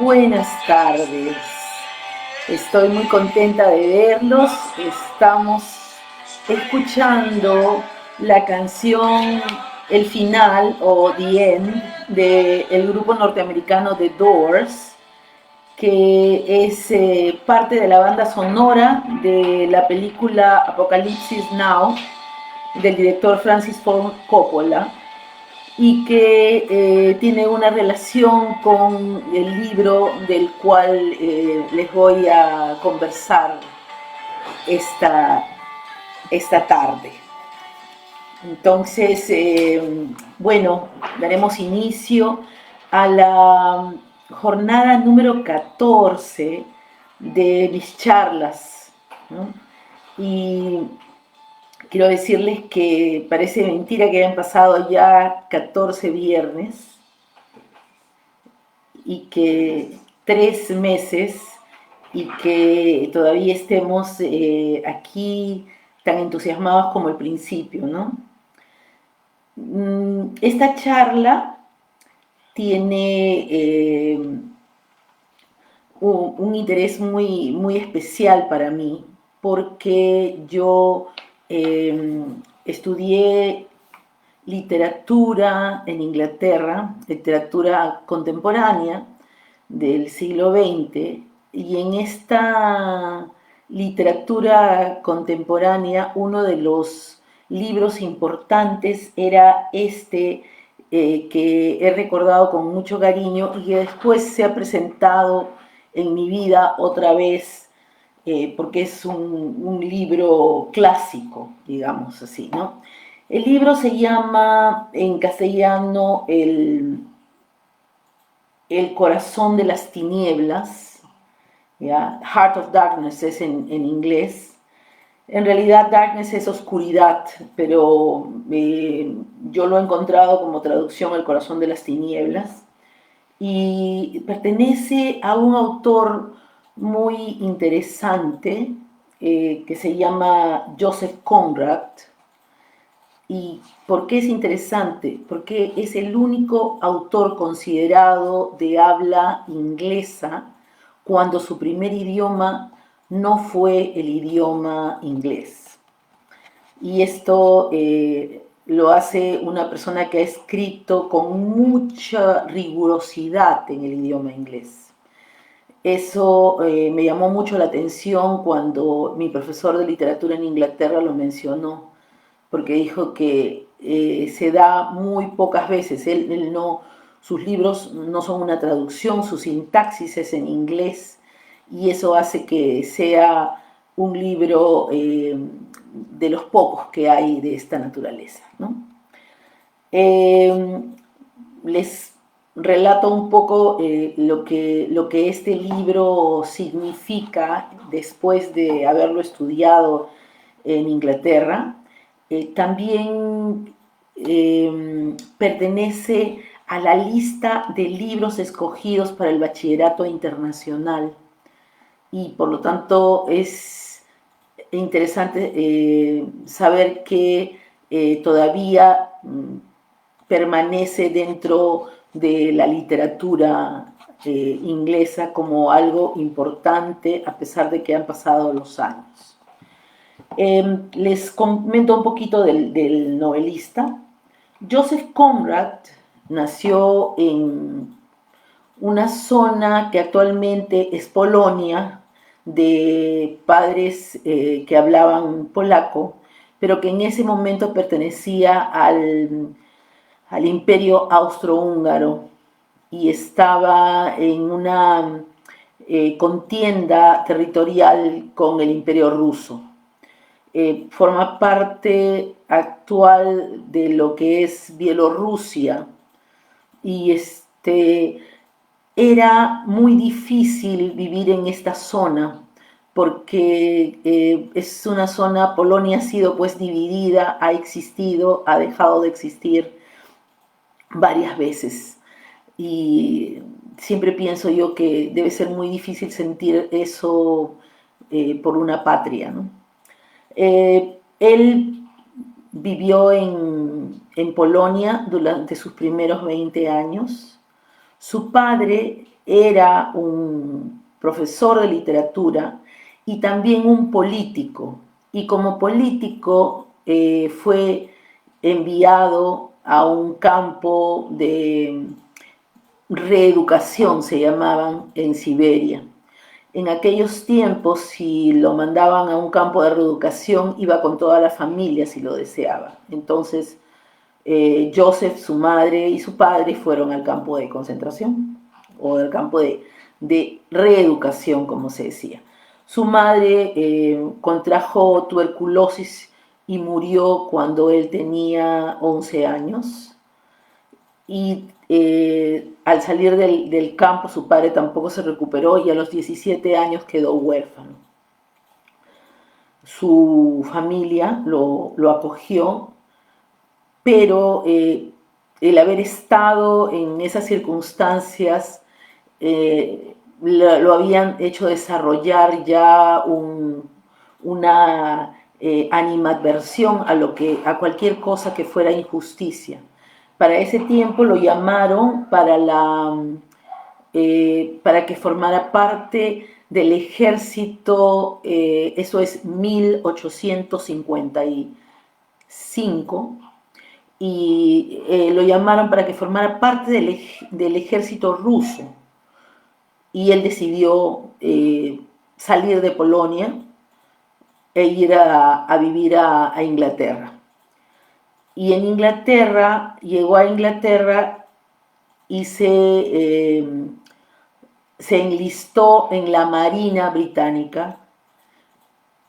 Buenas tardes. Estoy muy contenta de verlos. Estamos escuchando la canción El Final o The End del grupo norteamericano The Doors, que es parte de la banda sonora de la película Apocalipsis Now del director Francis Ford Coppola, y que tiene una relación con el libro del cual les voy a conversar esta, esta tarde. Entonces, bueno, daremos inicio a la jornada número 14 de mis charlas, ¿no? Y quiero decirles que parece mentira que hayan pasado ya 14 viernes y que 3 meses y que todavía estemos aquí tan entusiasmados como al principio, ¿no? Esta charla tiene un interés muy especial para mí porque yo estudié literatura en Inglaterra, literatura contemporánea del siglo XX, y en esta literatura contemporánea uno de los libros importantes era este que he recordado con mucho cariño y que después se ha presentado en mi vida otra vez, porque es un libro clásico, digamos así, ¿no? El libro se llama en castellano El corazón de las tinieblas, ¿ya? Heart of Darkness es en inglés. En realidad darkness es oscuridad, pero yo lo he encontrado como traducción El corazón de las tinieblas, y pertenece a un autor muy interesante que se llama Joseph Conrad. ¿Y por qué es interesante? Porque es el único autor considerado de habla inglesa cuando su primer idioma no fue el idioma inglés. Y esto lo hace una persona que ha escrito con mucha rigurosidad en el idioma inglés. Eso me llamó mucho la atención cuando mi profesor de literatura en Inglaterra lo mencionó, porque dijo que se da muy pocas veces. Él no, sus libros no son una traducción, su sintaxis es en inglés, y eso hace que sea un libro de los pocos que hay de esta naturaleza, ¿no? Eh, Les relato un poco lo que este libro significa después de haberlo estudiado en Inglaterra. También pertenece a la lista de libros escogidos para el bachillerato internacional, y por lo tanto es interesante saber que todavía permanece dentro de la literatura inglesa como algo importante a pesar de que han pasado los años. Les comento un poquito del novelista. Joseph Conrad nació en una zona que actualmente es Polonia, de padres que hablaban polaco, pero que en ese momento pertenecía al imperio austrohúngaro y estaba en una contienda territorial con el imperio ruso. Forma parte actual de lo que es Bielorrusia, y era muy difícil vivir en esta zona porque es una zona, Polonia ha sido pues dividida, ha existido, ha dejado de existir varias veces, y siempre pienso yo que debe ser muy difícil sentir eso por una patria, ¿no? Él vivió en Polonia durante sus primeros 20 años. Su padre era un profesor de literatura y también un político. Y como político fue enviado a un campo de reeducación, se llamaban, en Siberia. En aquellos tiempos, si lo mandaban a un campo de reeducación, iba con toda la familia si lo deseaba. Entonces, Joseph, su madre y su padre fueron al campo de concentración o al campo de reeducación, como se decía. Su madre contrajo tuberculosis y murió cuando él tenía 11 años. Y al salir del campo su padre tampoco se recuperó y a los 17 años quedó huérfano. Su familia lo acogió, pero el haber estado en esas circunstancias lo habían hecho desarrollar ya una animadversión a cualquier cosa que fuera injusticia. Para ese tiempo lo llamaron para que formara parte del ejército, eso es 1855, y lo llamaron para que formara parte del ejército ruso. Y él decidió salir de Polonia e ir a vivir a Inglaterra. Y en Inglaterra, llegó a Inglaterra y se enlistó en la Marina Británica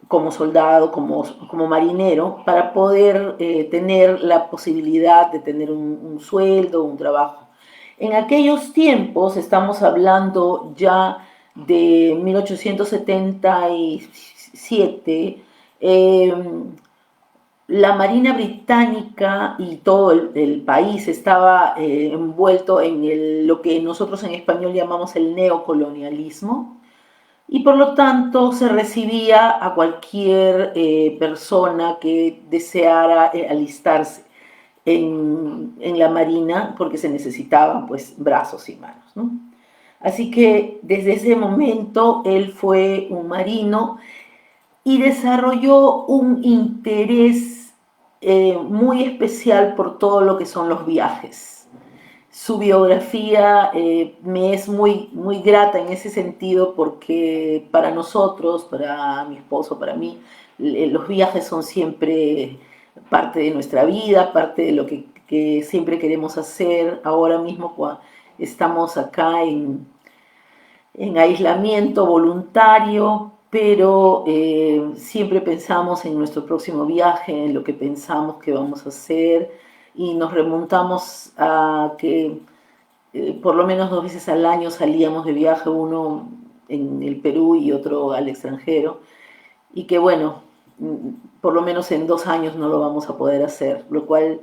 como soldado, como marinero, para poder tener la posibilidad de tener un sueldo, un trabajo. En aquellos tiempos, estamos hablando ya de 1877, la Marina Británica y todo el país estaba envuelto en lo que nosotros en español llamamos el neocolonialismo, y por lo tanto se recibía a cualquier persona que deseara alistarse en la Marina, porque se necesitaban pues brazos y manos, ¿no? Así que desde ese momento él fue un marino y desarrolló un interés muy especial por todo lo que son los viajes. Su biografía me es muy grata en ese sentido, porque para nosotros, para mi esposo, para mí, los viajes son siempre parte de nuestra vida, parte de lo que siempre queremos hacer. Ahora mismo estamos acá en aislamiento voluntario, pero siempre pensamos en nuestro próximo viaje, en lo que pensamos que vamos a hacer, y nos remontamos a que por lo menos 2 veces al año salíamos de viaje, uno en el Perú y otro al extranjero, y que bueno, por lo menos en 2 años no lo vamos a poder hacer, lo cual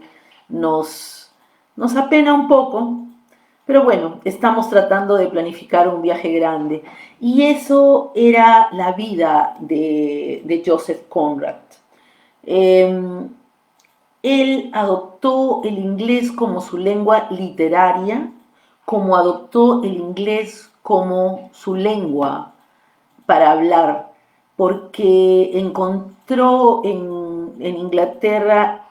nos apena un poco. Pero bueno, estamos tratando de planificar un viaje grande. Y eso era la vida de Joseph Conrad. Él adoptó el inglés como su lengua literaria, como adoptó el inglés como su lengua para hablar, porque encontró en Inglaterra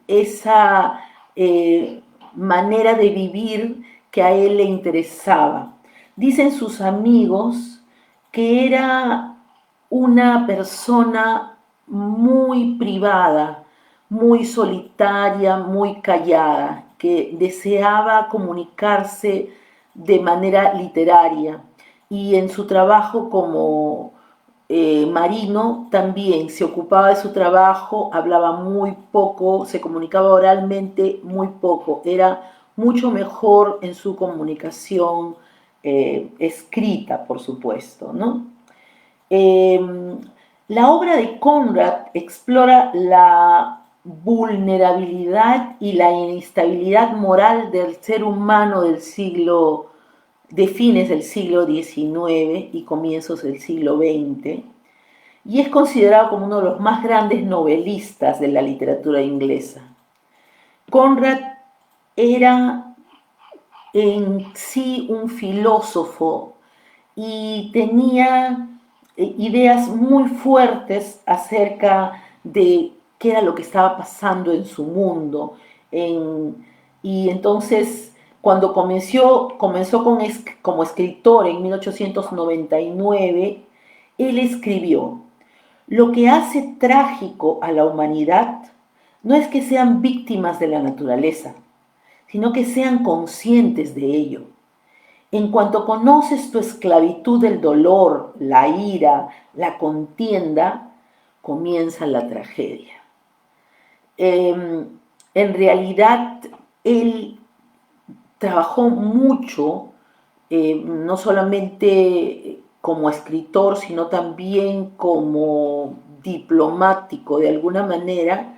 esa manera de vivir que a él le interesaba. Dicen sus amigos que era una persona muy privada, muy solitaria, muy callada, que deseaba comunicarse de manera literaria, y en su trabajo como marino también se ocupaba de su trabajo, hablaba muy poco, se comunicaba oralmente muy poco, era mucho mejor en su comunicación escrita, por supuesto, ¿no? La obra de Conrad explora la vulnerabilidad y la inestabilidad moral del ser humano de fines del siglo XIX y comienzos del siglo XX, y es considerado como uno de los más grandes novelistas de la literatura inglesa. Conrad era en sí un filósofo y tenía ideas muy fuertes acerca de qué era lo que estaba pasando en su mundo. Y entonces, cuando comenzó como escritor en 1899, él escribió: lo que hace trágico a la humanidad no es que sean víctimas de la naturaleza, sino que sean conscientes de ello. En cuanto conoces tu esclavitud del dolor, la ira, la contienda, comienza la tragedia. En realidad, él trabajó mucho, no solamente como escritor, sino también como diplomático de alguna manera,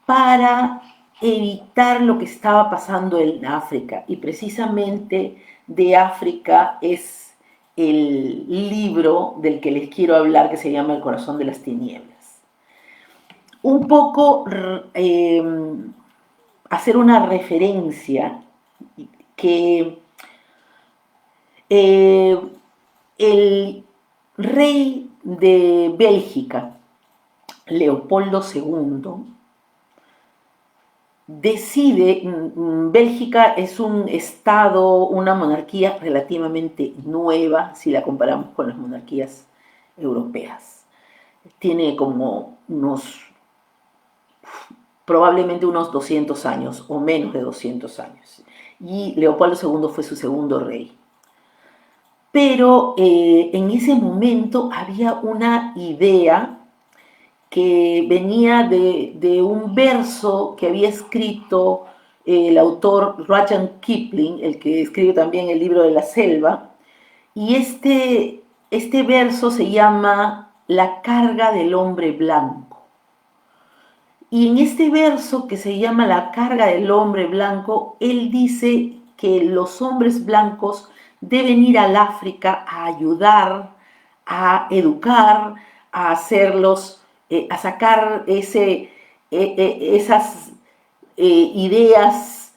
para evitar lo que estaba pasando en África. Y precisamente de África es el libro del que les quiero hablar, que se llama El corazón de las tinieblas. Un poco hacer una referencia que el rey de Bélgica, Leopoldo II, decide, Bélgica es un estado, una monarquía relativamente nueva si la comparamos con las monarquías europeas. Tiene como probablemente unos 200 años o menos de 200 años. Y Leopoldo II fue su segundo rey. Pero en ese momento había una idea que venía de un verso que había escrito el autor Rudyard Kipling, el que escribe también el libro de la selva, y este verso se llama La carga del hombre blanco. Y en este verso que se llama La carga del hombre blanco, él dice que los hombres blancos deben ir al África a ayudar, a educar, a hacerlos, a sacar esas ideas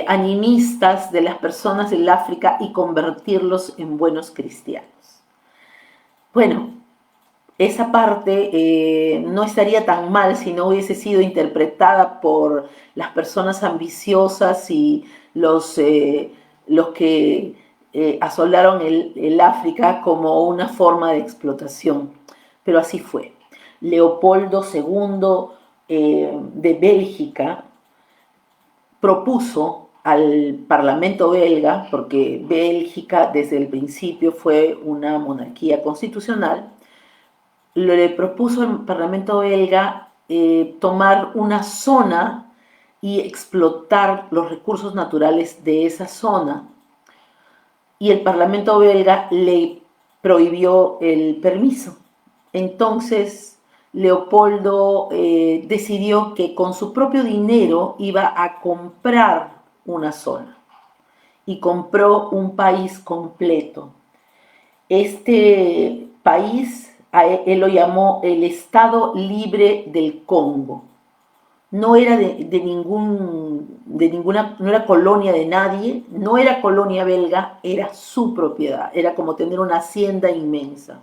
animistas de las personas del África y convertirlos en buenos cristianos. Bueno, esa parte no estaría tan mal si no hubiese sido interpretada por las personas ambiciosas y los que asolaron el África como una forma de explotación. Pero así fue. Leopoldo II de Bélgica propuso al Parlamento belga, porque Bélgica desde el principio fue una monarquía constitucional, le propuso al Parlamento belga tomar una zona y explotar los recursos naturales de esa zona. Y el Parlamento belga le prohibió el permiso. Entonces, Leopoldo decidió que con su propio dinero iba a comprar una zona y compró un país completo. Este país, él lo llamó el Estado Libre del Congo. No era de ninguna, no era colonia de nadie, no era colonia belga, era su propiedad, era como tener una hacienda inmensa.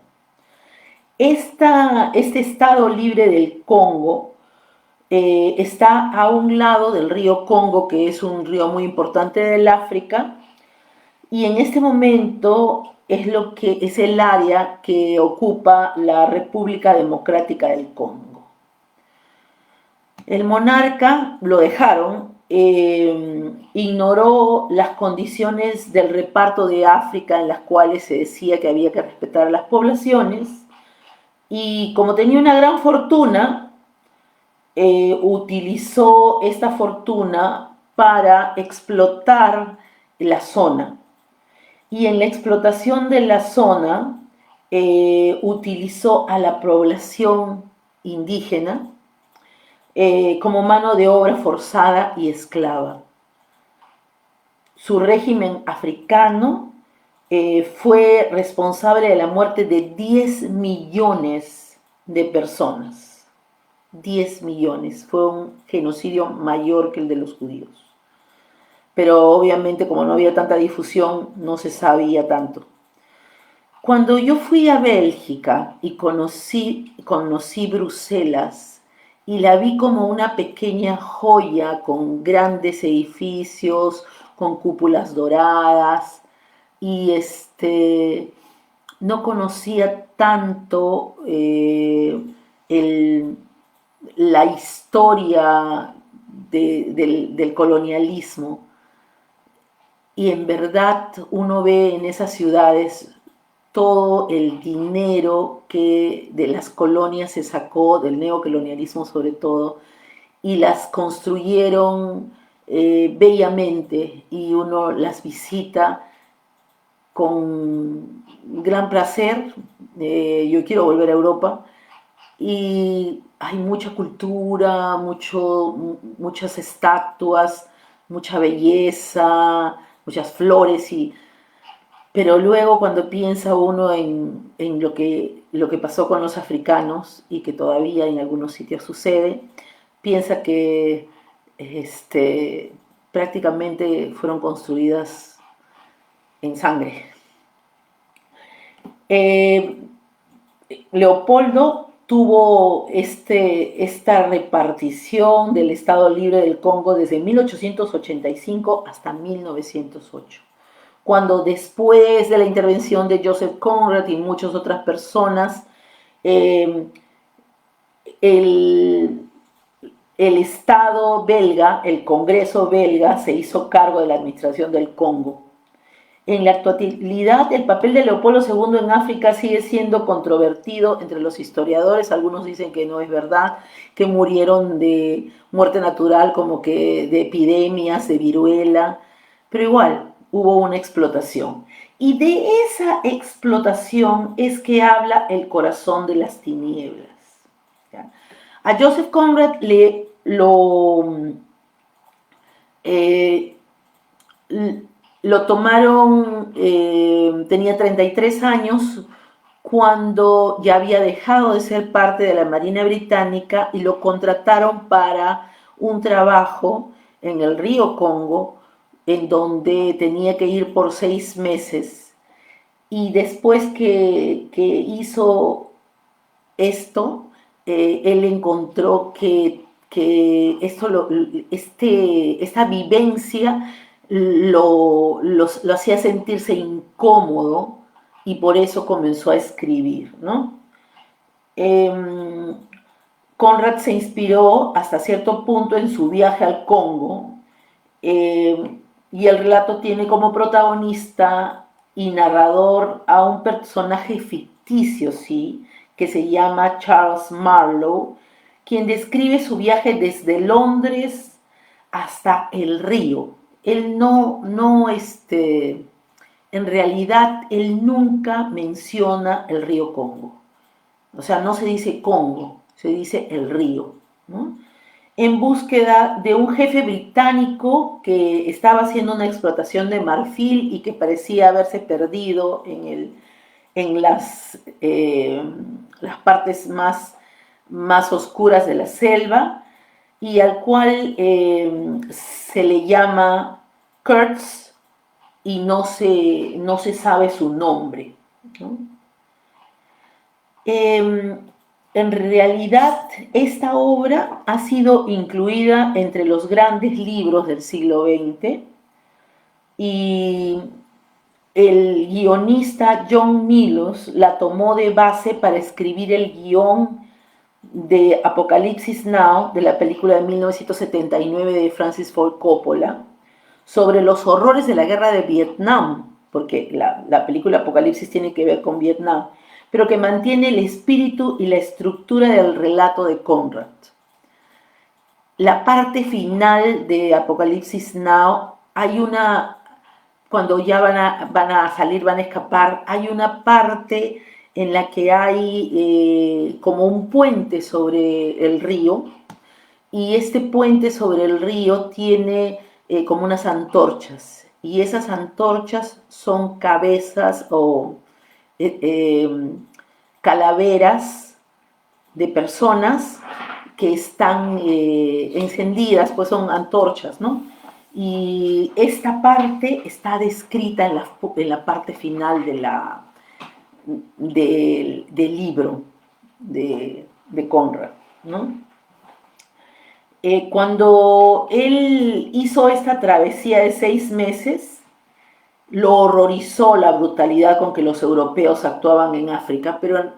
Este Estado Libre del Congo está a un lado del río Congo, que es un río muy importante del África, y en este momento es el área que ocupa la República Democrática del Congo. El monarca lo dejaron, ignoró las condiciones del reparto de África en las cuales se decía que había que respetar a las poblaciones, y como tenía una gran fortuna, utilizó esta fortuna para explotar la zona. Y en la explotación de la zona utilizó a la población indígena como mano de obra forzada y esclava. Su régimen africano fue responsable de la muerte de 10 millones de personas. 10 millones, fue un genocidio mayor que el de los judíos. pero obviamente como no había tanta difusión, no se sabía tanto. Cuando yo fui a Bélgica y conocí Bruselas y la vi como una pequeña joya con grandes edificios, con cúpulas doradas y no conocía tanto el- la historia del colonialismo y en verdad uno ve en esas ciudades todo el dinero que de las colonias se sacó, del neocolonialismo sobre todo, y las construyeron bellamente y uno las visita con gran placer. Yo quiero volver a Europa y hay mucha cultura, muchas estatuas, mucha belleza, muchas flores pero luego cuando piensa uno en lo que pasó con los africanos y que todavía en algunos sitios sucede, piensa que este, prácticamente fueron construidas en sangre. Eh, Leopoldo tuvo esta repartición del Estado Libre del Congo desde 1885 hasta 1908, cuando después de la intervención de Joseph Conrad y muchas otras personas, eh, el, el Estado belga, el Congreso belga, se hizo cargo de la administración del Congo. En la actualidad, el papel de Leopoldo II en África sigue siendo controvertido entre los historiadores. Algunos dicen que no es verdad, que murieron de muerte natural, como que de epidemias, de viruela, pero igual hubo una explotación. Y de esa explotación es que habla El corazón de las tinieblas. ¿Ya? A Joseph Conrad eh, lo tomaron, tenía 33 años cuando ya había dejado de ser parte de la Marina Británica y lo contrataron para un trabajo en el río Congo, en donde tenía que ir por 6 meses. Y después que hizo esto, él encontró que esta vivencia lo hacía sentirse incómodo y por eso comenzó a escribir, ¿no? Eh, Conrad se inspiró hasta cierto punto en su viaje al Congo y el relato tiene como protagonista y narrador a un personaje ficticio, sí, que se llama Charles Marlowe, quien describe su viaje desde Londres hasta el río. Él en realidad, él nunca menciona el río Congo. O sea, no se dice Congo, se dice el río, ¿no? En búsqueda de un jefe británico que estaba haciendo una explotación de marfil y que parecía haberse perdido en las partes más oscuras de la selva y al cual se le llama Kurtz y no se sabe su nombre, ¿no? En realidad, esta obra ha sido incluida entre los grandes libros del siglo XX y el guionista John Milos la tomó de base para escribir el guión de Apocalipsis Now, de la película de 1979 de Francis Ford Coppola, sobre los horrores de la guerra de Vietnam, porque la película Apocalipsis tiene que ver con Vietnam, pero que mantiene el espíritu y la estructura del relato de Conrad. La parte final de Apocalipsis Now, cuando ya van a salir, van a escapar, hay una parte en la que hay como un puente sobre el río, y este puente sobre el río tiene como unas antorchas, y esas antorchas son cabezas o eh, eh, calaveras de personas que están encendidas, pues son antorchas, ¿no? Y esta parte está descrita en la parte final del libro de Conrad, ¿no? Cuando él hizo esta travesía de 6 meses, lo horrorizó la brutalidad con que los europeos actuaban en África, pero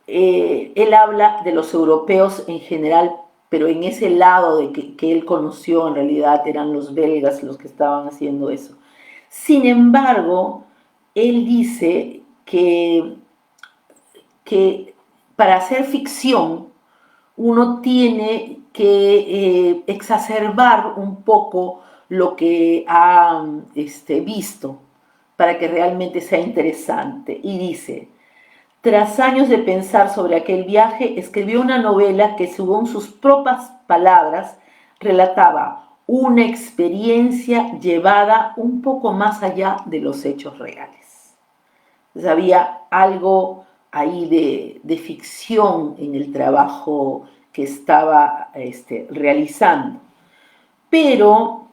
él habla de los europeos en general, pero en ese lado de que él conoció en realidad eran los belgas los que estaban haciendo eso. Sin embargo, él dice que para hacer ficción uno tiene que exacerbar un poco lo que ha visto para que realmente sea interesante. Y dice, tras años de pensar sobre aquel viaje, escribió una novela que, según sus propias palabras, relataba una experiencia llevada un poco más allá de los hechos reales. Entonces había algo ahí de ficción en el trabajo que estaba realizando. Pero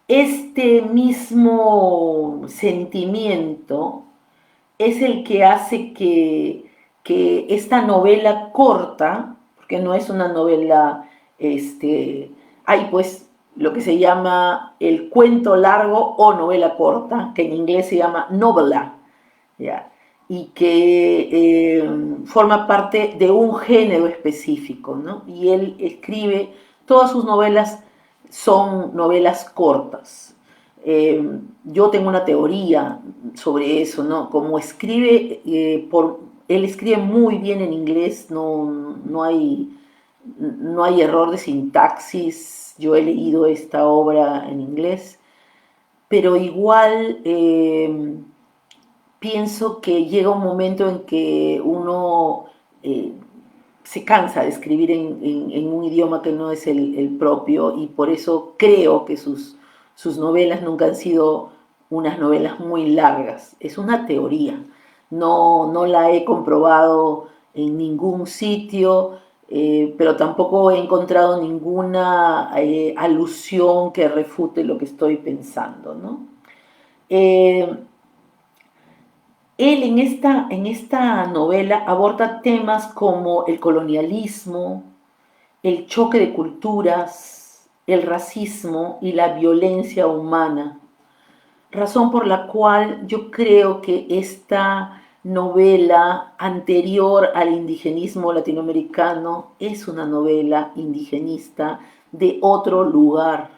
este mismo sentimiento es el que hace que esta novela corta, porque no es una novela, hay pues lo que se llama el cuento largo o novela corta, que en inglés se llama novela, ¿ya? Y que forma parte de un género específico, ¿no? Y él escribe, todas sus novelas son novelas cortas. Yo tengo una teoría sobre eso, ¿no? Como escribe, él escribe muy bien en inglés, no hay error de sintaxis. Yo he leído esta obra en inglés, pero igual pienso que llega un momento en que uno se cansa de escribir en un idioma que no es el propio, y por eso creo que sus novelas nunca han sido unas novelas muy largas. Es una teoría, no la he comprobado en ningún sitio, pero tampoco he encontrado ninguna alusión que refute lo que estoy pensando, ¿no? Eh, Él en esta novela aborda temas como el colonialismo, el choque de culturas, el racismo y la violencia humana, razón por la cual yo creo que esta novela, anterior al indigenismo latinoamericano, es una novela indigenista de otro lugar,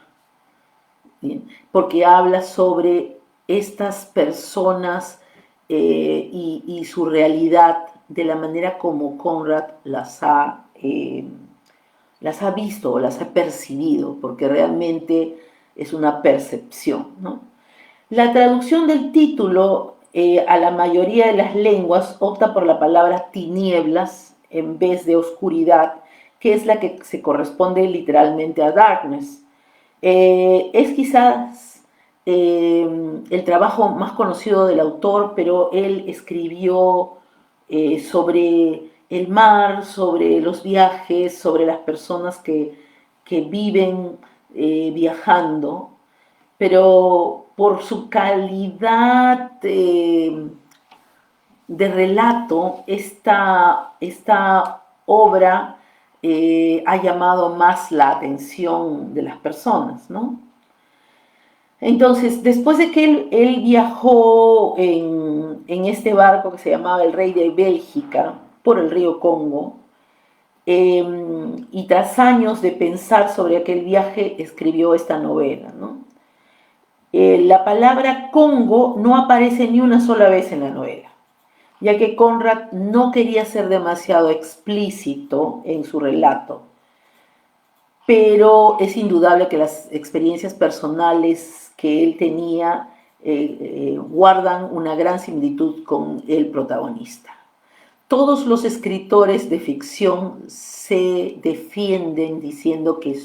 ¿bien? Porque habla sobre estas personas y su realidad de la manera como Conrad las ha visto o las ha percibido, porque realmente es una percepción, ¿no? La traducción del título a la mayoría de las lenguas opta por la palabra tinieblas en vez de oscuridad, que es la que se corresponde literalmente a darkness. Es quizás el trabajo más conocido del autor, pero él escribió sobre el mar, sobre los viajes, sobre las personas que viven viajando, pero por su calidad de relato, esta obra ha llamado más la atención de las personas, ¿no? Entonces, después de que él viajó en este barco que se llamaba el Rey de Bélgica por el río Congo, y tras años de pensar sobre aquel viaje, escribió esta novela, ¿no? La palabra Congo no aparece ni una sola vez en la novela, ya que Conrad no quería ser demasiado explícito en su relato, pero es indudable que las experiencias personales que él tenía guardan una gran similitud con el protagonista. Todos los escritores de ficción se defienden diciendo que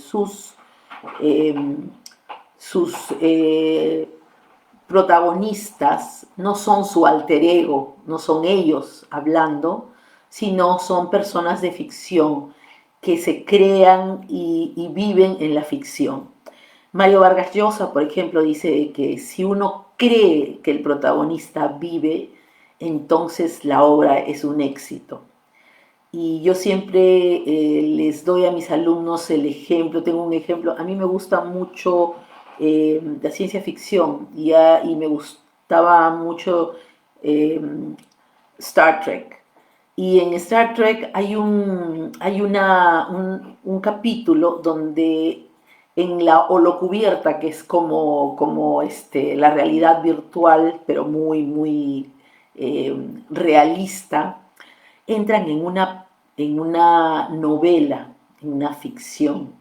eh, sus protagonistas no son su alter ego, no son ellos hablando, sino son personas de ficción que se crean y viven en la ficción. Mario Vargas Llosa, por ejemplo, dice que si uno cree que el protagonista vive, entonces la obra es un éxito. Y yo siempre les doy a mis alumnos el ejemplo, tengo un ejemplo, a mí me gusta mucho la ciencia ficción y me gustaba mucho eh, Star Trek. Y en Star Trek hay un capítulo donde en la holocubierta, que es como la realidad virtual, pero muy, muy realista, entran en una novela, en una ficción.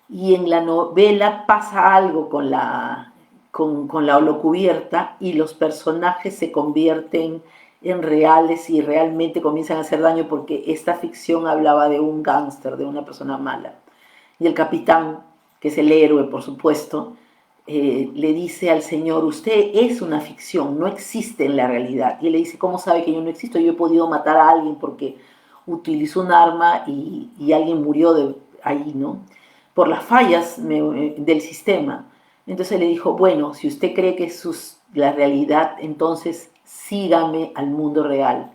Y en la novela pasa algo con la holocubierta y los personajes se convierten en reales y realmente comienzan a hacer daño porque esta ficción hablaba de un gángster, de una persona mala. Y el capitán, que es el héroe, por supuesto, le dice al señor, usted es una ficción, no existe en la realidad. Y él le dice, ¿cómo sabe que yo no existo? Yo he podido matar a alguien porque utilizó un arma y alguien murió ahí, ¿no? Por las fallas del sistema. Entonces le dijo, bueno, si usted cree que es la realidad, entonces sígame al mundo real.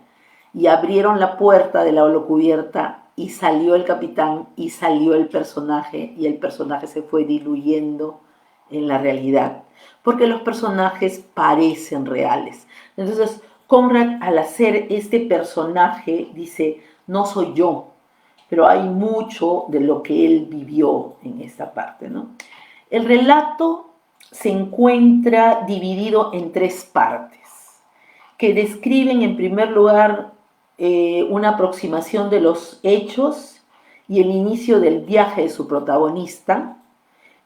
Y abrieron la puerta de la holocubierta y salió el capitán y salió el personaje y el personaje se fue diluyendo en la realidad, porque los personajes parecen reales. Entonces, Conrad, al hacer este personaje, dice, no soy yo, pero hay mucho de lo que él vivió en esta parte, ¿no? El relato se encuentra dividido en tres partes, que describen en primer lugar una aproximación de los hechos y el inicio del viaje de su protagonista.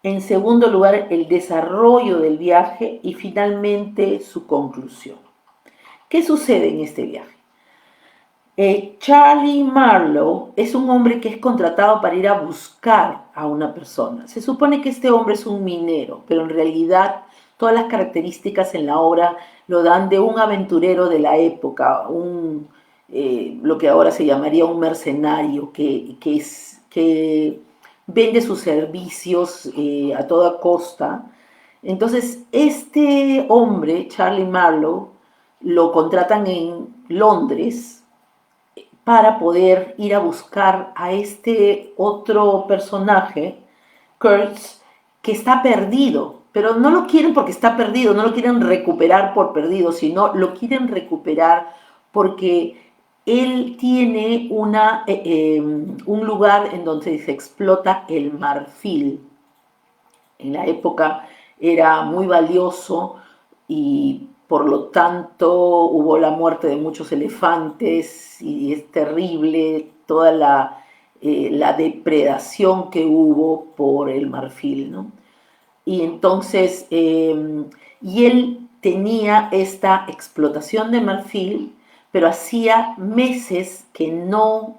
En segundo lugar, el desarrollo del viaje y finalmente su conclusión. ¿Qué sucede en este viaje? Charlie Marlowe es un hombre que es contratado para ir a buscar a una persona. Se supone que este hombre es un minero, pero en realidad todas las características en la obra lo dan de un aventurero de la época, lo que ahora se llamaría un mercenario que vende sus servicios a toda costa. Entonces, este hombre, Charlie Marlowe, lo contratan en Londres para poder ir a buscar a este otro personaje, Kurtz, que está perdido, pero no lo quieren porque está perdido, no lo quieren recuperar por perdido, sino lo quieren recuperar porque él tiene un lugar en donde se explota el marfil. En la época era muy valioso y por lo tanto hubo la muerte de muchos elefantes y es terrible toda la depredación que hubo por el marfil, ¿no? Y entonces, y él tenía esta explotación de marfil, pero hacía meses que no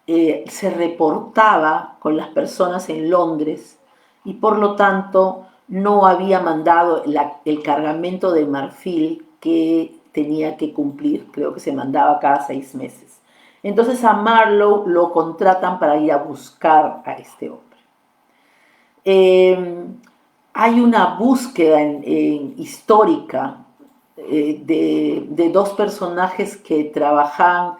se reportaba con las personas en Londres y por lo tanto no había mandado el cargamento de marfil que tenía que cumplir, creo que se mandaba cada 6 meses. Entonces a Marlowe lo contratan para ir a buscar a este hombre. Eh, Hay una búsqueda histórica de dos personajes que trabajan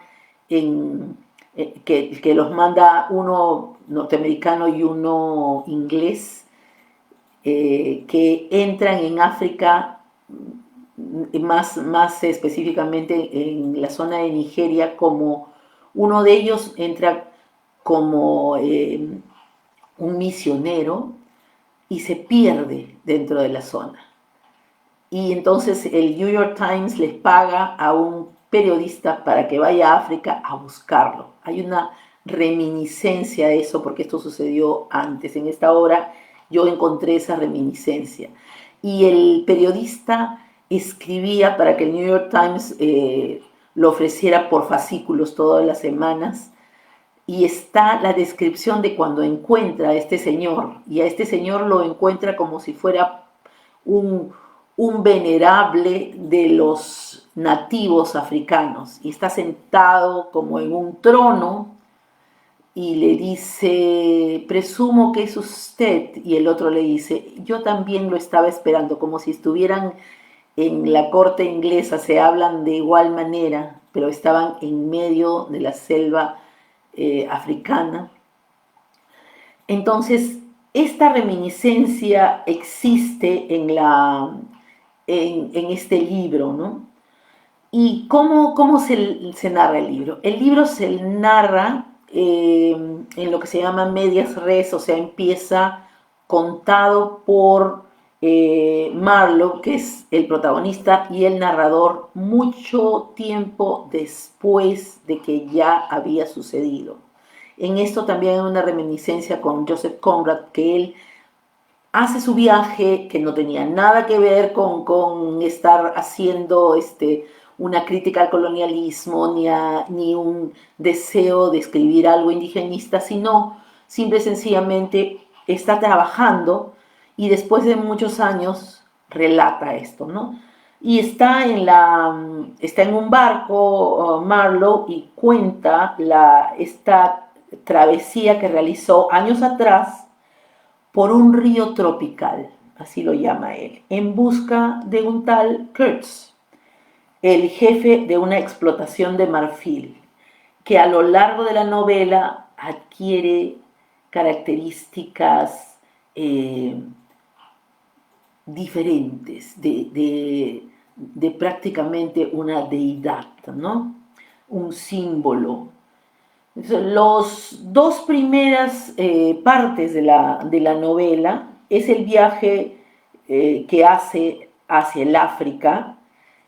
que los manda uno norteamericano y uno inglés, que entran en África, más específicamente en la zona de Nigeria, como uno de ellos entra como un misionero y se pierde dentro de la zona. Y entonces el New York Times les paga a un periodista para que vaya a África a buscarlo. Hay una reminiscencia de eso porque esto sucedió antes. En esta obra yo encontré esa reminiscencia. Y el periodista escribía para que el New York Times lo ofreciera por fascículos todas las semanas y está la descripción de cuando encuentra a este señor, y a este señor lo encuentra como si fuera un, un venerable de los nativos africanos, y está sentado como en un trono, y le dice, presumo que es usted, y el otro le dice, yo también lo estaba esperando, como si estuvieran en la corte inglesa, se hablan de igual manera, pero estaban en medio de la selva africana. Entonces, esta reminiscencia existe en este libro, ¿no? ¿Y cómo se narra el libro? El libro se narra en lo que se llama medias res, o sea, empieza contado por Marlowe, que es el protagonista y el narrador, mucho tiempo después de que ya había sucedido. En esto también hay una reminiscencia con Joseph Conrad, que él hace su viaje que no tenía nada que ver con estar haciendo una crítica al colonialismo ni un deseo de escribir algo indigenista, sino simple y sencillamente está trabajando y después de muchos años relata esto, ¿no? Y está en un barco, Marlowe, y cuenta esta travesía que realizó años atrás por un río tropical, así lo llama él, en busca de un tal Kurtz, el jefe de una explotación de marfil, que a lo largo de la novela adquiere características diferentes de prácticamente una deidad, ¿no? Un símbolo. Los dos primeras partes de la novela es el viaje que hace hacia el África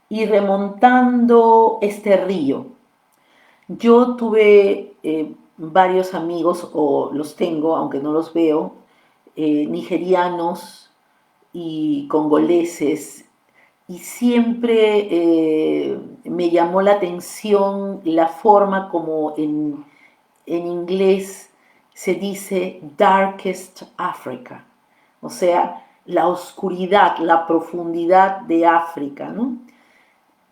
y remontando este río. Yo tuve varios amigos, o los tengo, aunque no los veo, nigerianos y congoleses, y siempre me llamó la atención la forma como en inglés se dice Darkest Africa, o sea, la oscuridad, la profundidad de África, ¿no?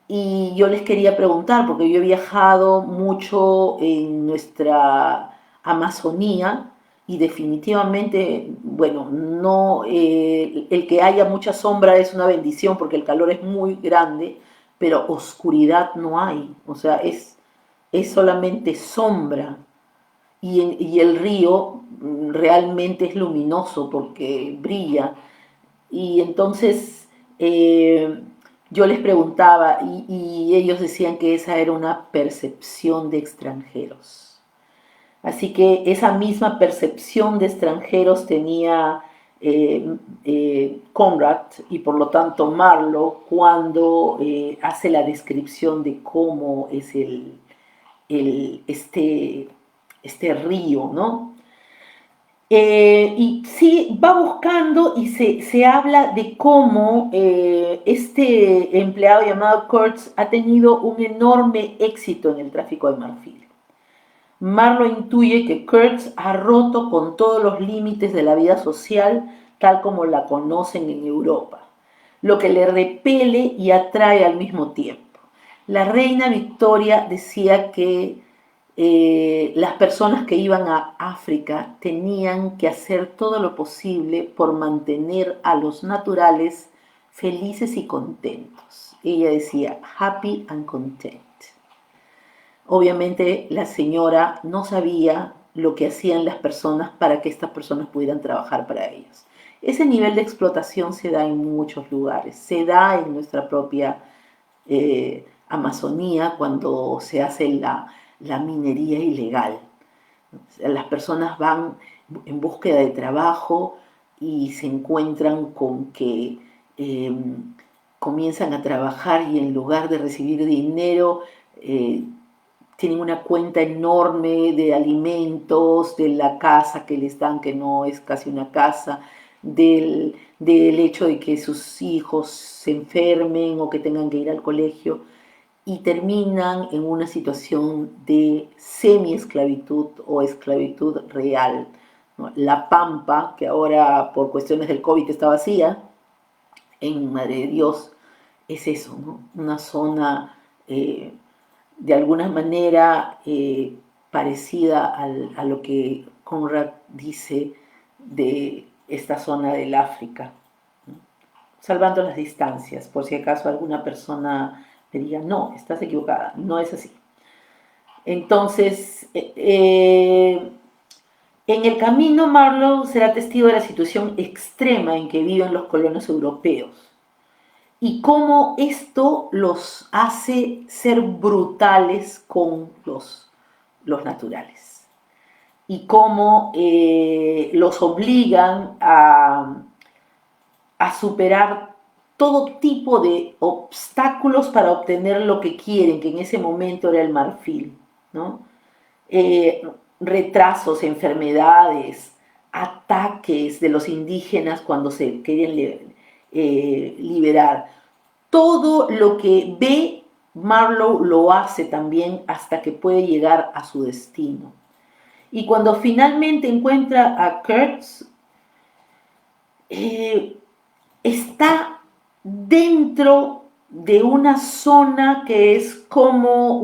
Y yo les quería preguntar, porque yo he viajado mucho en nuestra Amazonía y definitivamente, bueno, no, el que haya mucha sombra es una bendición porque el calor es muy grande, pero oscuridad no hay, o sea, es solamente sombra y el río realmente es luminoso porque brilla. Y entonces yo les preguntaba y ellos decían que esa era una percepción de extranjeros. Así que esa misma percepción de extranjeros tenía Conrad y por lo tanto Marlowe cuando hace la descripción de cómo es este río, ¿no? Y sí, va buscando y se habla de cómo este empleado llamado Kurtz ha tenido un enorme éxito en el tráfico de marfil. Marlowe intuye que Kurtz ha roto con todos los límites de la vida social tal como la conocen en Europa, lo que le repele y atrae al mismo tiempo. La reina Victoria decía que las personas que iban a África tenían que hacer todo lo posible por mantener a los naturales felices y contentos. Ella decía, happy and content. Obviamente la señora no sabía lo que hacían las personas para que estas personas pudieran trabajar para ellos. Ese nivel de explotación se da en muchos lugares, se da en nuestra propia Amazonía cuando se hace la minería ilegal. Las personas van en búsqueda de trabajo y se encuentran con que eh, comienzan a trabajar y en lugar de recibir dinero, tienen una cuenta enorme de alimentos, de la casa que les dan, que no es casi una casa, del hecho de que sus hijos se enfermen o que tengan que ir al colegio y terminan en una situación de semi-esclavitud o esclavitud real, ¿no? La Pampa, que ahora por cuestiones del COVID está vacía, en Madre de Dios, es eso, ¿no? Una zona de alguna manera parecida a lo que Conrad dice de esta zona del África, ¿no? Salvando las distancias, por si acaso alguna persona me diga, no, estás equivocada, no es así. Entonces, en el camino Marlowe será testigo de la situación extrema en que viven los colonos europeos y cómo esto los hace ser brutales con los naturales y cómo los obligan a superar todo tipo de obstáculos para obtener lo que quieren, que en ese momento era el marfil, ¿no? Eh, Retrasos, enfermedades, ataques de los indígenas cuando se querían liberar. Todo lo que ve Marlowe lo hace también hasta que puede llegar a su destino. Y cuando finalmente encuentra a Kurtz, está dentro de una zona que es como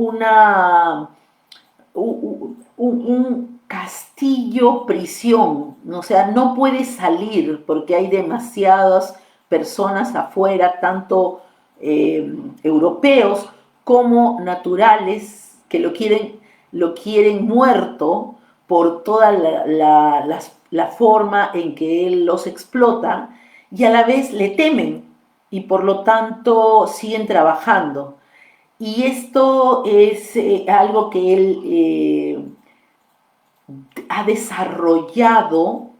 un castillo prisión, o sea, no puede salir porque hay demasiadas personas afuera, tanto europeos como naturales, que lo quieren muerto por toda la forma en que él los explota, y a la vez le temen y por lo tanto siguen trabajando. Y esto es algo que él ha desarrollado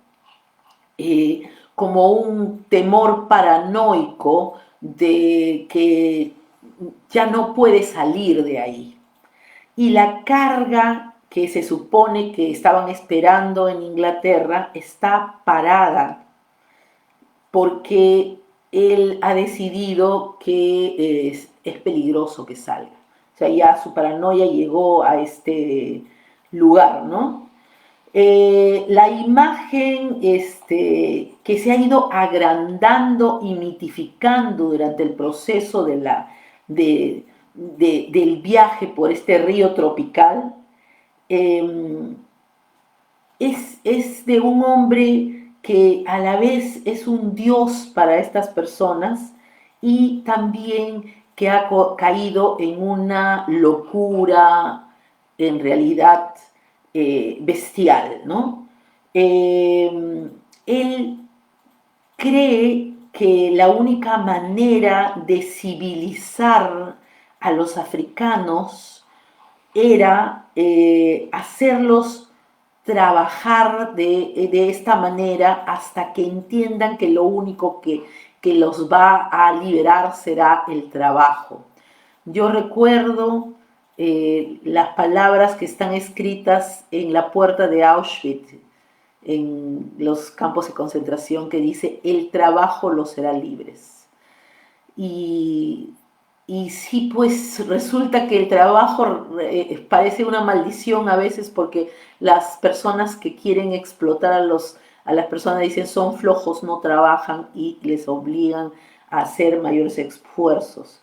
como un temor paranoico de que ya no puede salir de ahí. Y la carga que se supone que estaban esperando en Inglaterra está parada porque él ha decidido que es peligroso que salga. O sea, ya su paranoia llegó a este lugar, ¿no? La imagen que se ha ido agrandando y mitificando durante el proceso del viaje por este río tropical eh, es de un hombre que a la vez es un dios para estas personas y también que ha caído en una locura en realidad bestial, ¿no? Él cree que la única manera de civilizar a los africanos era hacerlos trabajar de esta manera hasta que entiendan que lo único que los va a liberar será el trabajo. Yo recuerdo las palabras que están escritas en la puerta de Auschwitz, en los campos de concentración, que dice, el trabajo los hará libres. Y sí, pues resulta que el trabajo parece una maldición a veces porque las personas que quieren explotar a las personas dicen son flojos, no trabajan y les obligan a hacer mayores esfuerzos.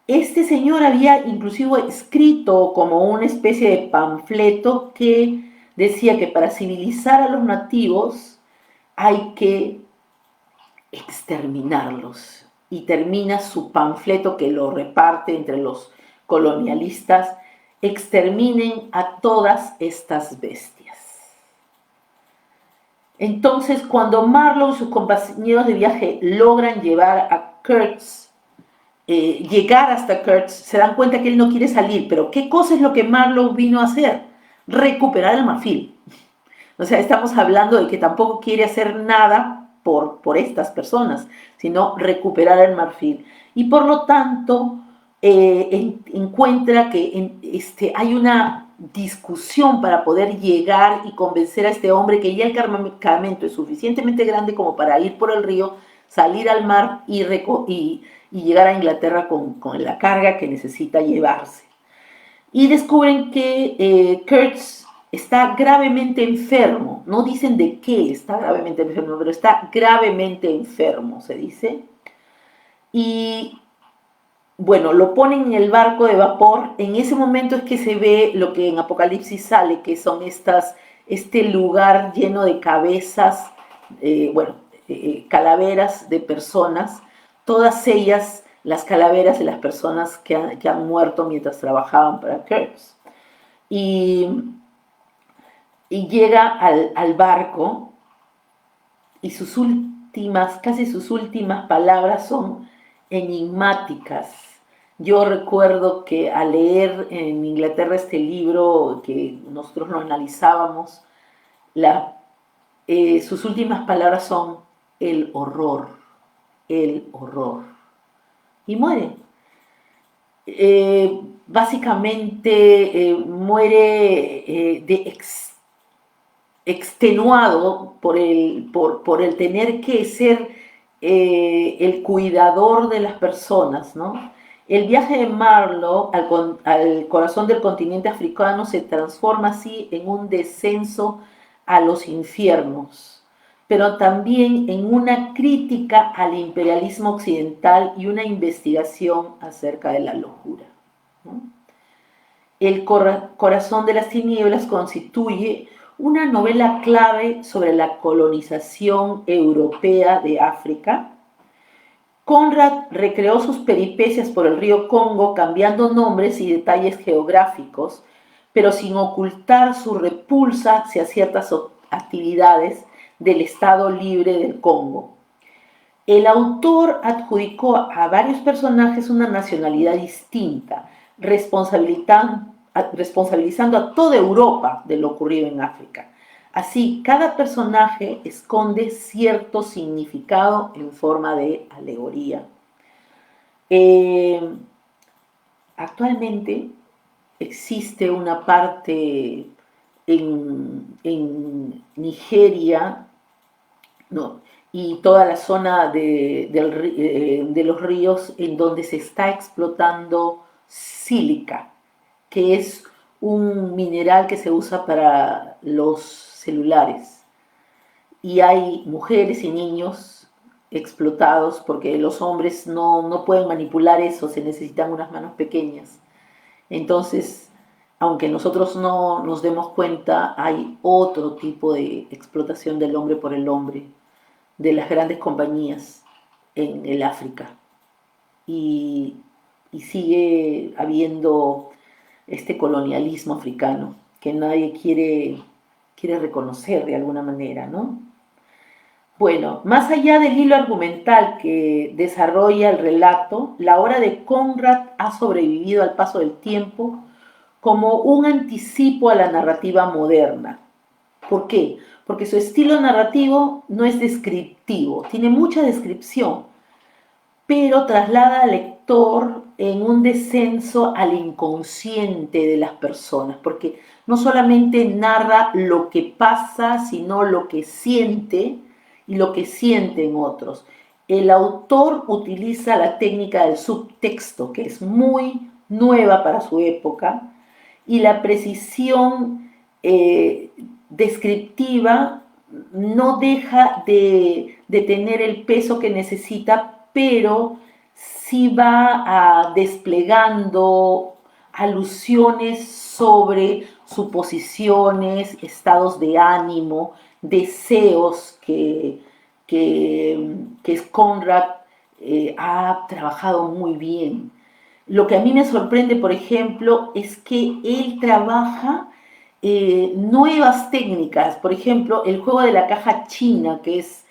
Este señor había inclusive escrito como una especie de panfleto que decía que para civilizar a los nativos hay que exterminarlos. Y termina su panfleto que lo reparte entre los colonialistas: exterminen a todas estas bestias. Entonces, cuando Marlowe y sus compañeros de viaje logran llevar a Kurtz, llegar hasta Kurtz, se dan cuenta que él no quiere salir. Pero ¿qué cosa es lo que Marlowe vino a hacer? Recuperar el marfil. O sea, estamos hablando de que tampoco quiere hacer nada por estas personas, sino recuperar el marfil. Y por lo tanto, encuentra que hay una discusión para poder llegar y convencer a este hombre que ya el cargamento es suficientemente grande como para ir por el río, salir al mar y llegar a Inglaterra con la carga que necesita llevarse. Y descubren que Kurtz está gravemente enfermo. No dicen de qué está gravemente enfermo, pero está gravemente enfermo, se dice. Y bueno, lo ponen en el barco de vapor. En ese momento es que se ve lo que en Apocalipsis sale, que son este lugar lleno de cabezas, bueno, calaveras de personas, todas ellas las calaveras de las personas que han muerto mientras trabajaban para Kurtz. Y, y llega al barco y sus últimas, casi sus últimas palabras son enigmáticas. Yo recuerdo que al leer en Inglaterra este libro que nosotros lo analizábamos, la, sus últimas palabras son el horror, el horror. Y muere. Básicamente muere extenuado por el tener que ser el cuidador de las personas, ¿no? El viaje de Marlowe al corazón del continente africano se transforma así en un descenso a los infiernos, pero también en una crítica al imperialismo occidental y una investigación acerca de la locura, ¿no? El corazón de las tinieblas constituye una novela clave sobre la colonización europea de África. Conrad recreó sus peripecias por el río Congo cambiando nombres y detalles geográficos, pero sin ocultar su repulsa hacia ciertas actividades del Estado Libre del Congo. El autor adjudicó a varios personajes una nacionalidad distinta, responsabilizando a toda Europa de lo ocurrido en África. Así, cada personaje esconde cierto significado en forma de alegoría. Eh, Actualmente existe una parte en Nigeria, ¿no? Y toda la zona de los ríos en donde se está explotando sílica, que es un mineral que se usa para los celulares. Y hay mujeres y niños explotados porque los hombres no pueden manipular eso, se necesitan unas manos pequeñas. Entonces, aunque nosotros no nos demos cuenta, hay otro tipo de explotación del hombre por el hombre de las grandes compañías en el África. Y, y sigue habiendo este colonialismo africano que nadie quiere reconocer de alguna manera, ¿no? Bueno, más allá del hilo argumental que desarrolla el relato, la obra de Conrad ha sobrevivido al paso del tiempo como un anticipo a la narrativa moderna. ¿Por qué? Porque su estilo narrativo no es descriptivo, tiene mucha descripción, pero traslada al lector en un descenso al inconsciente de las personas, porque no solamente narra lo que pasa, sino lo que siente y lo que sienten otros. El autor utiliza la técnica del subtexto, que es muy nueva para su época, y la precisión descriptiva no deja de tener el peso que necesita, pero sí va desplegando alusiones sobre suposiciones, estados de ánimo, deseos que Conrad ha trabajado muy bien. Lo que a mí me sorprende, por ejemplo, es que él trabaja nuevas técnicas, por ejemplo, el juego de la caja china, que es,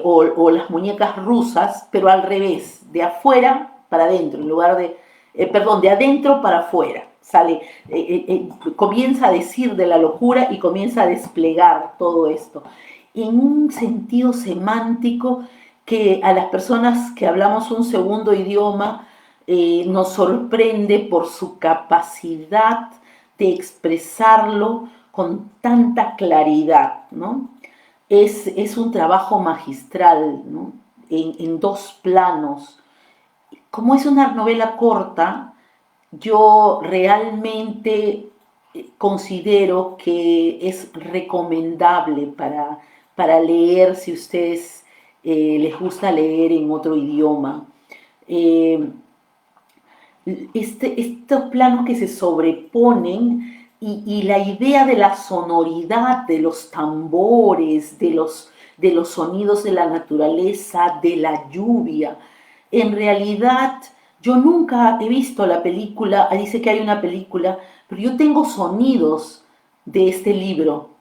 o las muñecas rusas, pero al revés, de afuera para adentro, en lugar de, perdón, de adentro para afuera. Sale, comienza a decir de la locura y comienza a desplegar todo esto en un sentido semántico que a las personas que hablamos un segundo idioma nos sorprende por su capacidad de expresarlo con tanta claridad, ¿no? Es un trabajo magistral, ¿no? En dos planos. Como es una novela corta, yo realmente considero que es recomendable para leer si ustedes les gusta leer en otro idioma. Eh, estos planos que se sobreponen y la idea de la sonoridad, de los tambores, de los sonidos de la naturaleza, de la lluvia. En realidad, yo nunca he visto la película, dice que hay una película, pero yo tengo sonidos de este libro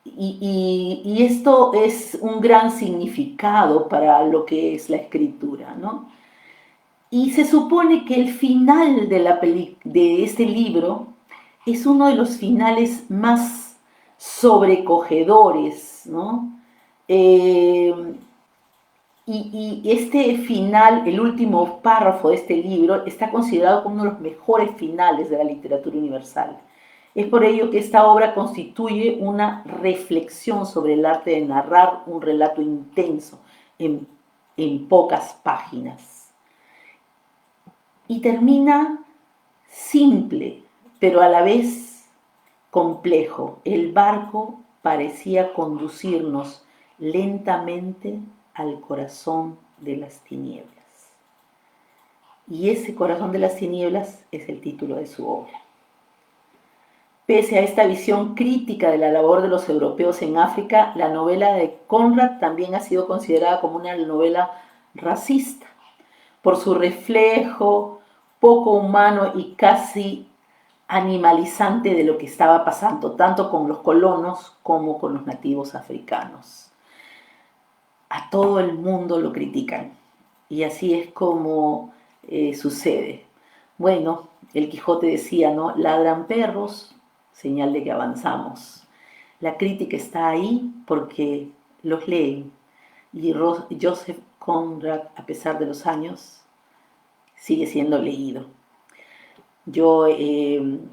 y esto es un gran significado para lo que es la escritura, ¿no? Y se supone que el final de, de este libro es uno de los finales más sobrecogedores, ¿no? Eh, y este final, el último párrafo de este libro, está considerado como uno de los mejores finales de la literatura universal. Es por ello que esta obra constituye una reflexión sobre el arte de narrar un relato intenso en pocas páginas. Y termina simple, pero a la vez complejo. El barco parecía conducirnos lentamente al corazón de las tinieblas. Y ese corazón de las tinieblas es el título de su obra. Pese a esta visión crítica de la labor de los europeos en África, la novela de Conrad también ha sido considerada como una novela racista, por su reflejo poco humano y casi animalizante de lo que estaba pasando, tanto con los colonos como con los nativos africanos. A todo el mundo lo critican y así es como sucede. Bueno, el Quijote decía, ¿no? Ladran perros, señal de que avanzamos. La crítica está ahí porque los leen. Y Joseph Conrad, a pesar de los años, sigue siendo leído. Yo en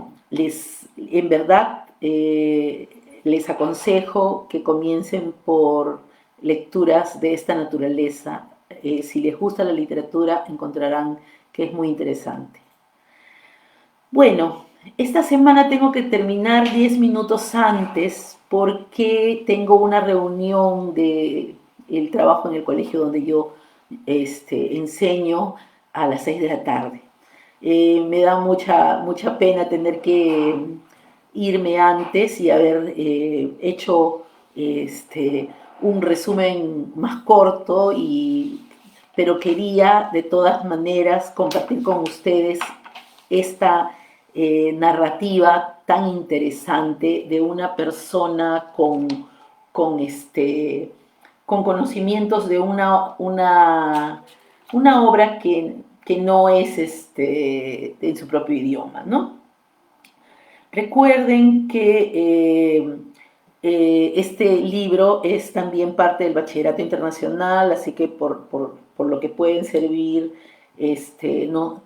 verdad, les aconsejo que comiencen por lecturas de esta naturaleza. Si les gusta la literatura, encontrarán que es muy interesante. Bueno, esta semana tengo que terminar 10 minutos antes porque tengo una reunión de el trabajo en el colegio donde yo enseño a las 6 de la tarde. Me da mucha pena tener que irme antes y haber hecho un resumen más corto, pero quería de todas maneras compartir con ustedes esta narrativa tan interesante de una persona con conocimientos de una obra que no es en su propio idioma, ¿no? Recuerden que este libro es también parte del Bachillerato Internacional, así que por lo que pueden servir, no,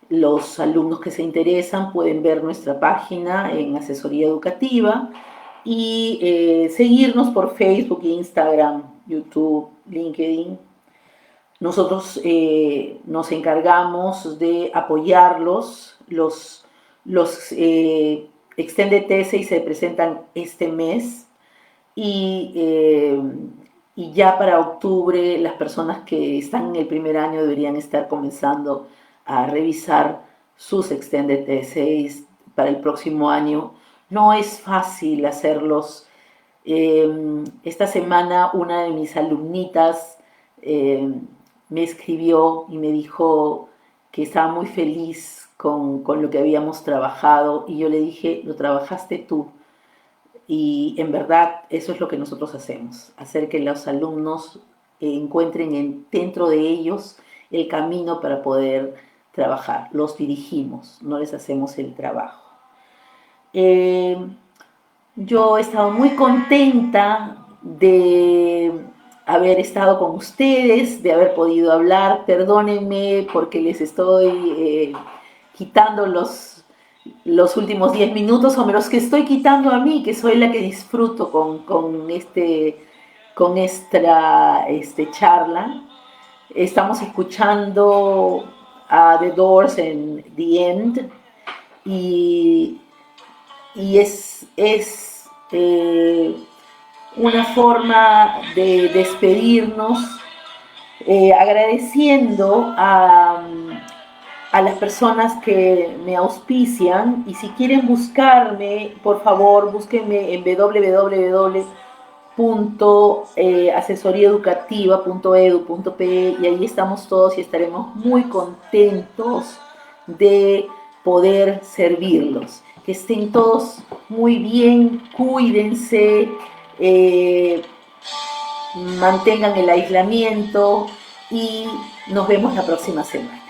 los alumnos que se interesan pueden ver nuestra página en Asesoría Educativa y seguirnos por Facebook, Instagram, YouTube, LinkedIn. Nosotros nos encargamos de apoyarlos. Los Extended Thesis se presentan este mes y ya para octubre las personas que están en el primer año deberían estar comenzando a revisar sus Extended Essays para el próximo año. No es fácil hacerlos. Esta semana una de mis alumnitas me escribió y me dijo que estaba muy feliz con lo que habíamos trabajado y yo le dije, lo trabajaste tú. Y en verdad eso es lo que nosotros hacemos, hacer que los alumnos encuentren dentro de ellos el camino para poder trabajar. Los dirigimos, no les hacemos el trabajo. Yo he estado muy contenta de haber estado con ustedes, de haber podido hablar. Perdónenme porque les estoy quitando los últimos 10 minutos, o me los que estoy quitando a mí, que soy la que disfruto con esta charla. Estamos escuchando a The Doors en The End y es una forma de despedirnos agradeciendo a las personas que me auspician, y si quieren buscarme, por favor, búsquenme en www.asesoriaeducativa.edu.pe, y ahí estamos todos y estaremos muy contentos de poder servirlos. Que estén todos muy bien, cuídense, eh, mantengan el aislamiento y nos vemos la próxima semana.